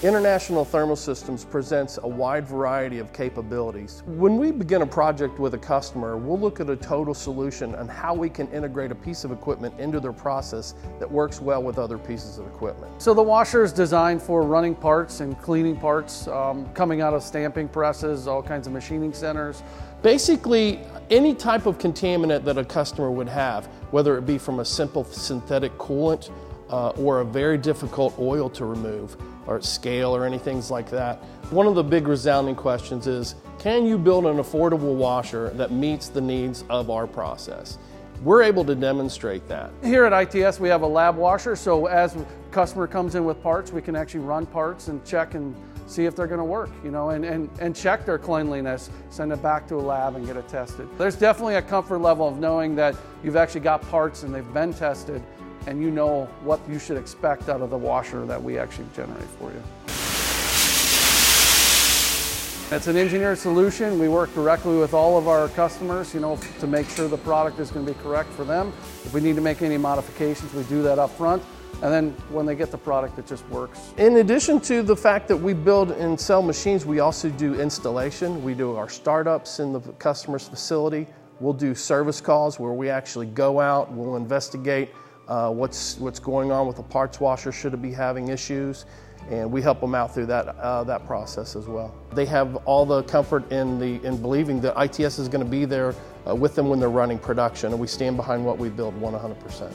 International Thermal Systems presents a wide variety of capabilities. When we begin a project with a customer, we'll look at a total solution on how we can integrate a piece of equipment into their process that works well with other pieces of equipment. So the washer is designed for running parts and cleaning parts, coming out of stamping presses, all kinds of machining centers. Basically, any type of contaminant that a customer would have, whether it be from a simple synthetic coolant or a very difficult oil to remove, or scale or anything like that. One of the big resounding questions is, can you build an affordable washer that meets the needs of our process? We're able to demonstrate that. Here at ITS we have a lab washer, so as the customer comes in with parts, we can actually run parts and check and see if they're going to work, and check their cleanliness, send it back to a lab and get it tested. There's definitely a comfort level of knowing that you've actually got parts and they've been tested, and you know what you should expect out of the washer that we actually generate for you. It's an engineered solution. We work directly with all of our customers, to make sure the product is going to be correct for them. If we need to make any modifications, we do that up front. And then when they get the product, it just works. In addition to the fact that we build and sell machines, we also do installation. We do our startups in the customer's facility. We'll do service calls where we actually go out, we'll investigate what's going on with the parts washer, should it be having issues, and we help them out through that process as well. They have all the comfort in believing that ITS is going to be there with them when they're running production, and we stand behind what we build 100%.